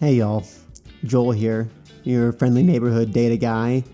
Hey y'all, Joel here, your friendly neighborhood data guy,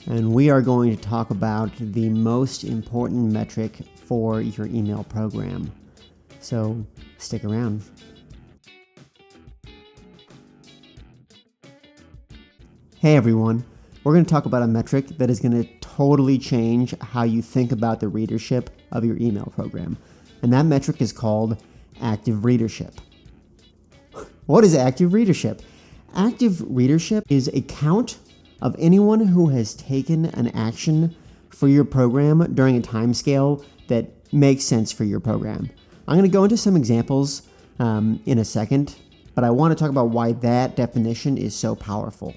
and we are going to talk about the most important metric for your email program. So stick around. Hey everyone, we're going to talk about a metric that is going to totally change how you think about the readership of your email program, and that metric is called active readership. What is active readership? Active readership is a count of anyone who has taken an action for your program during a time scale that makes sense for your program. I'm going to go into some examples in a second, but I want to talk about why that definition is so powerful.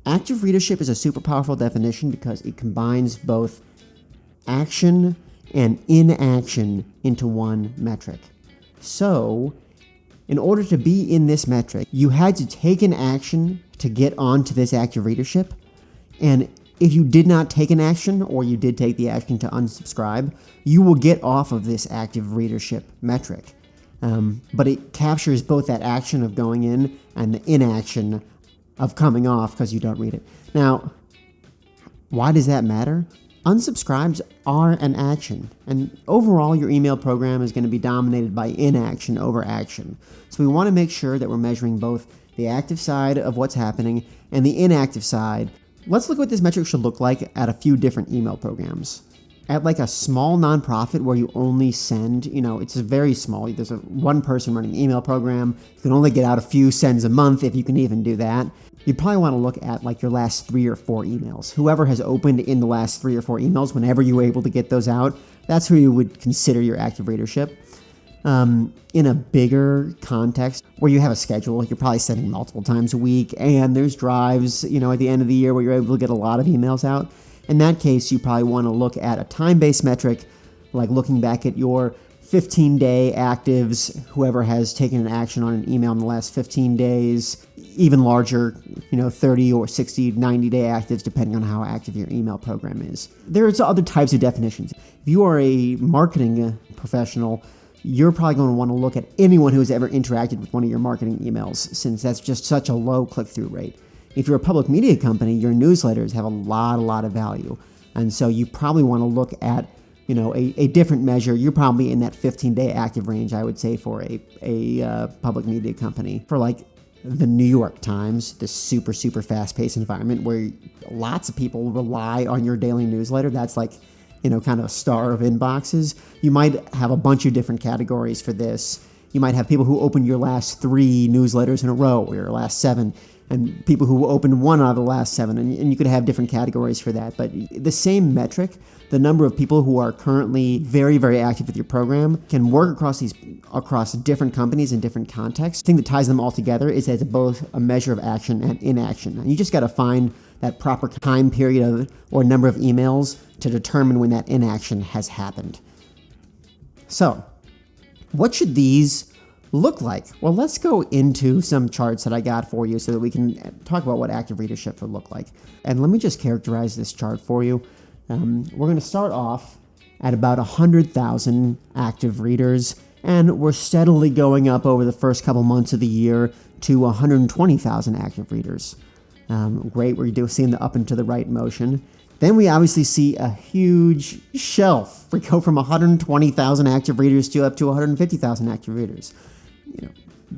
Active readership is a super powerful definition because it combines both action and inaction into one metric. So, in order to be in this metric, you had to take an action to get onto this active readership. And if you did not take an action, or you did take the action to unsubscribe, you will get off of this active readership metric. But it captures both that action of going in and the inaction of coming off because you don't read it. Now, why does that matter? Unsubscribes are an action, and overall your email program is going to be dominated by inaction over action. So we want to make sure that we're measuring both the active side of what's happening and the inactive side. Let's look at what this metric should look like at a few different email programs. At like a small nonprofit where you only send, it's very small. There's one person running the email program. You can only get out a few sends a month if you can even do that. You'd probably want to look at like your last 3 or 4 emails. Whoever has opened in the last 3 or 4 emails, whenever you were able to get those out, that's who you would consider your active readership. In a bigger context where you have a schedule, you're probably sending multiple times a week, and there's drives, at the end of the year where you're able to get a lot of emails out. In that case, you probably want to look at a time-based metric, like looking back at your 15-day actives, whoever has taken an action on an email in the last 15 days, even larger, 30 or 60, 90-day actives, depending on how active your email program is. There's other types of definitions. If you are a marketing professional, you're probably going to want to look at anyone who has ever interacted with one of your marketing emails, since that's just such a low click-through rate. If you're a public media company, your newsletters have a lot of value. And so you probably want to look at, a different measure. You're probably in that 15-day active range, I would say, for a public media company. For like the New York Times, this super fast-paced environment where lots of people rely on your daily newsletter, that's like, kind of a star of inboxes. You might have a bunch of different categories for this. You might have people who open your last 3 newsletters in a row, or your last 7, and people who opened 1 out of the last 7, and you could have different categories for that. But the same metric, the number of people who are currently very active with your program, can work across different companies in different contexts. The thing that ties them all together is that it's both a measure of action and inaction. And you just got to find that proper time period or number of emails to determine when that inaction has happened. So, what should these look like? Well, let's go into some charts that I got for you so that we can talk about what active readership would look like. And let me just characterize this chart for you. We're going to start off at about 100,000 active readers, and we're steadily going up over the first couple months of the year to 120,000 active readers. Great, we're seeing the up and to the right motion. Then we obviously see a huge shelf. We go from 120,000 active readers to up to 150,000 active readers.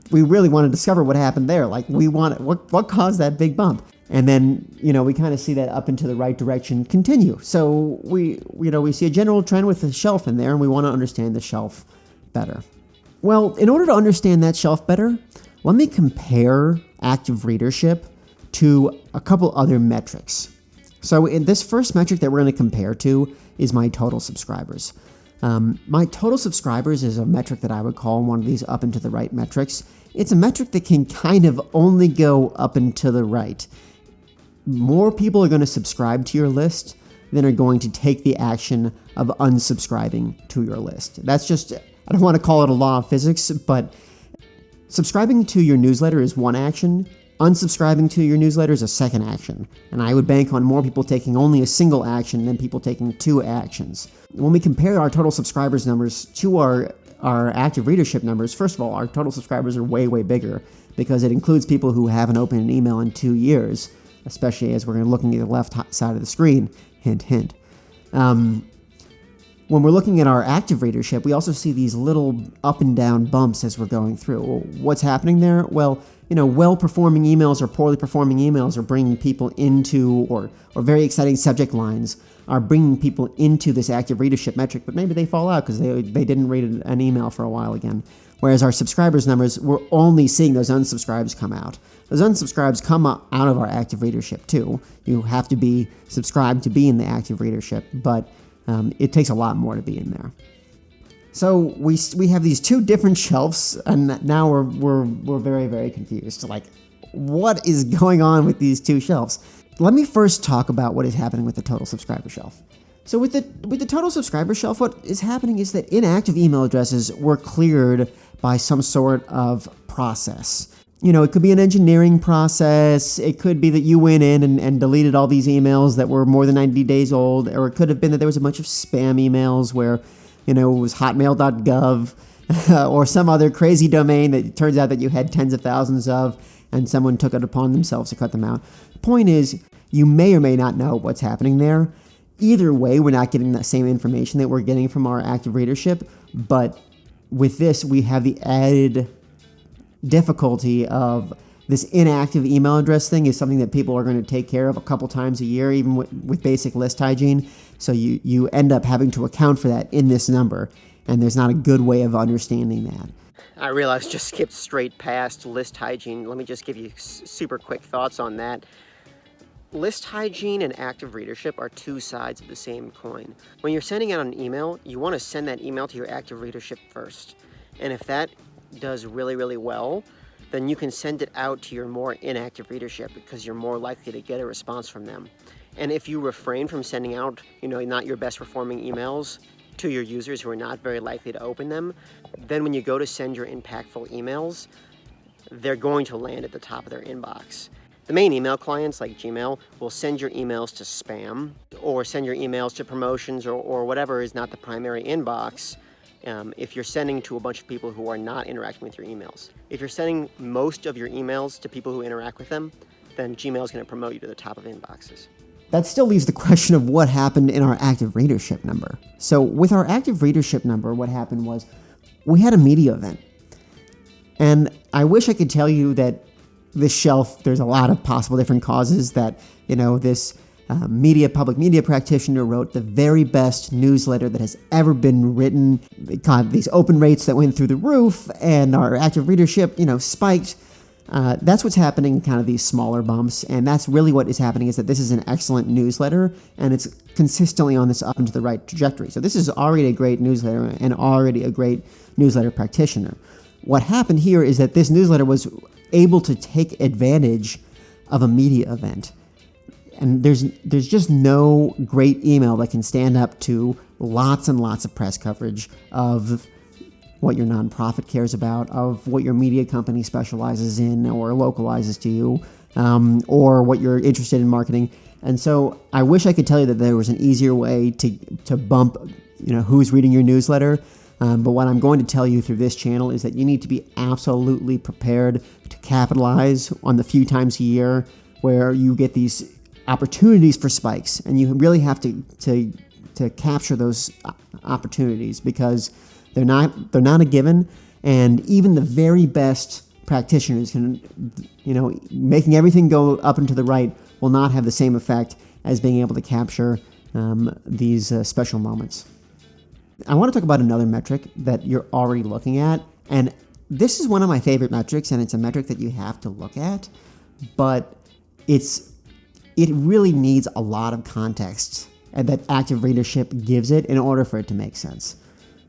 We really want to discover what happened there. Like, we want what caused that big bump. And then, we kind of see that up into the right direction continue. So we see a general trend with the shelf in there, and we want to understand the shelf better. Well, in order to understand that shelf better, let me compare active readership to a couple other metrics. So in this first metric that we're going to compare to is my total subscribers. My total subscribers is a metric that I would call one of these up and to the right metrics. It's a metric that can kind of only go up and to the right. More people are going to subscribe to your list than are going to take the action of unsubscribing to your list. That's just, I don't want to call it a law of physics, but subscribing to your newsletter is one action. Unsubscribing to your newsletter is a second action, and I would bank on more people taking only a single action than people taking 2 actions. When we compare our total subscribers numbers to our active readership numbers, first of all, our total subscribers are way bigger because it includes people who haven't opened an email in 2 years, especially as we're looking at the left side of the screen. Hint, hint. When we're looking at our active readership, we also see these little up and down bumps as we're going through. What's happening there? Well, well-performing emails or poorly performing emails are bringing people into, or very exciting subject lines are bringing people into this active readership metric, but maybe they fall out because they didn't read an email for a while again. Whereas our subscribers numbers, we're only seeing those unsubscribes come out. Those unsubscribes come out of our active readership too. You have to be subscribed to be in the active readership, but it takes a lot more to be in there. So we have these two different shelves, and now we're very, very confused. Like, what is going on with these two shelves? Let me first talk about what is happening with the total subscriber shelf. So with the total subscriber shelf, what is happening is that inactive email addresses were cleared by some sort of process. It could be an engineering process. It could be that you went in and deleted all these emails that were more than 90 days old, or it could have been that there was a bunch of spam emails where, it was hotmail.gov or some other crazy domain that it turns out that you had tens of thousands of, and someone took it upon themselves to cut them out. The point is, you may or may not know what's happening there. Either way, we're not getting the same information that we're getting from our active readership, but with this, we have the added difficulty of this inactive email address thing is something that people are going to take care of a couple times a year, even with basic list hygiene. So you end up having to account for that in this number, and there's not a good way of understanding that. I realized just skipped straight past list hygiene. Let me just give you super quick thoughts on that. List hygiene and active readership are two sides of the same coin. When you're sending out an email, you want to send that email to your active readership first. And if that does really, really well, then you can send it out to your more inactive readership because you're more likely to get a response from them. And if you refrain from sending out, not your best performing emails to your users who are not very likely to open them, then when you go to send your impactful emails, they're going to land at the top of their inbox. The main email clients like Gmail will send your emails to spam or send your emails to promotions or whatever is not the primary inbox. If you're sending to a bunch of people who are not interacting with your emails. If you're sending most of your emails to people who interact with them, then Gmail is going to promote you to the top of inboxes. That still leaves the question of what happened in our active readership number. So with our active readership number, what happened was we had a media event. And I wish I could tell you that this shelf, there's a lot of possible different causes that, this public media practitioner wrote the very best newsletter that has ever been written. It got these open rates that went through the roof, and our active readership, spiked. That's what's happening, kind of these smaller bumps, and that's really what is happening is that this is an excellent newsletter, and it's consistently on this up and to the right trajectory. So this is already a great newsletter and already a great newsletter practitioner. What happened here is that this newsletter was able to take advantage of a media event. And there's just no great email that can stand up to lots and lots of press coverage of what your nonprofit cares about, of what your media company specializes in or localizes to you, or what you're interested in marketing. And so I wish I could tell you that there was an easier way to bump, who's reading your newsletter. But what I'm going to tell you through this channel is that you need to be absolutely prepared to capitalize on the few times a year where you get these opportunities for spikes, and you really have to capture those opportunities because they're not a given, and even the very best practitioners can, making everything go up and to the right will not have the same effect as being able to capture these special moments. I want to talk about another metric that you're already looking at, and this is one of my favorite metrics, and it's a metric that you have to look at, but it really needs a lot of context and that active readership gives it in order for it to make sense.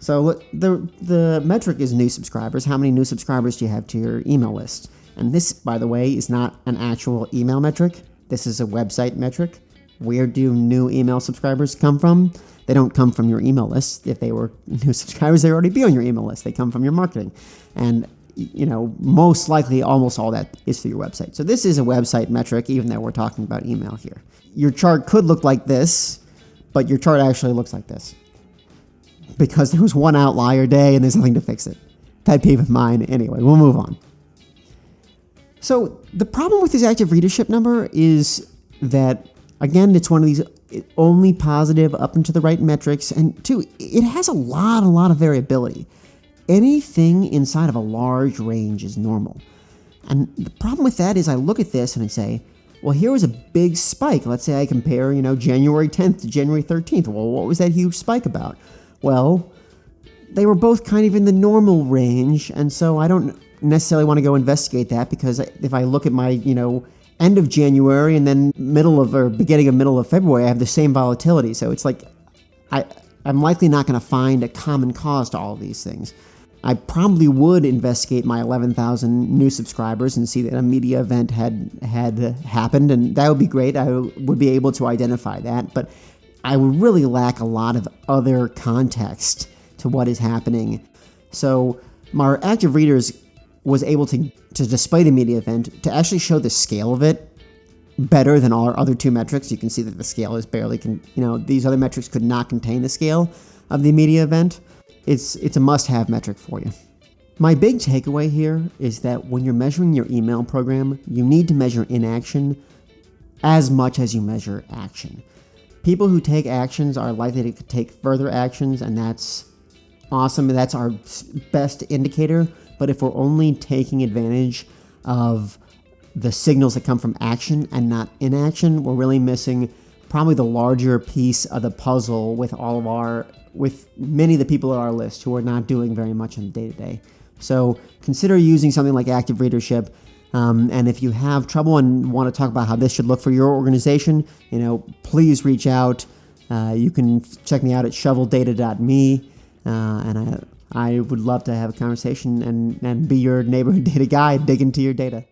So the metric is new subscribers. How many new subscribers do you have to your email list? And this, by the way, is not an actual email metric. This is a website metric. Where do new email subscribers come from? They don't come from your email list. If they were new subscribers, they'd already be on your email list. They come from your marketing. And most likely almost all that is through your website. So this is a website metric, even though we're talking about email here. Your chart could look like this, but your chart actually looks like this because there was one outlier day and there's nothing to fix it. Pet peeve of mine. Anyway, we'll move on. So the problem with this active readership number is that, again, it's one of these only positive up and to the right metrics, and two, it has a lot of variability. Anything inside of a large range is normal. And the problem with that is I look at this and I say, well, here was a big spike. Let's say I compare, January 10th to January 13th. Well, what was that huge spike about? Well, they were both kind of in the normal range, and so I don't necessarily want to go investigate that, because if I look at my, end of January and then beginning of middle of February, I have the same volatility. So it's like I'm likely not going to find a common cause to all of these things. I probably would investigate my 11,000 new subscribers and see that a media event had happened, and that would be great. I would be able to identify that, but I would really lack a lot of other context to what is happening. So my active readers was able to display the media event, to actually show the scale of it better than all our other two metrics. You can see that the scale is barely, these other metrics could not contain the scale of the media event. It's a must-have metric for you. My big takeaway here is that when you're measuring your email program, you need to measure inaction as much as you measure action. People who take actions are likely to take further actions, and that's awesome. That's our best indicator. But if we're only taking advantage of the signals that come from action and not inaction, we're really missing probably the larger piece of the puzzle with many of the people on our list who are not doing very much in the day-to-day. So consider using something like active readership. And if you have trouble and want to talk about how this should look for your organization, please reach out. You can check me out at shoveldata.me, and I would love to have a conversation and be your neighborhood data guy, dig into your data.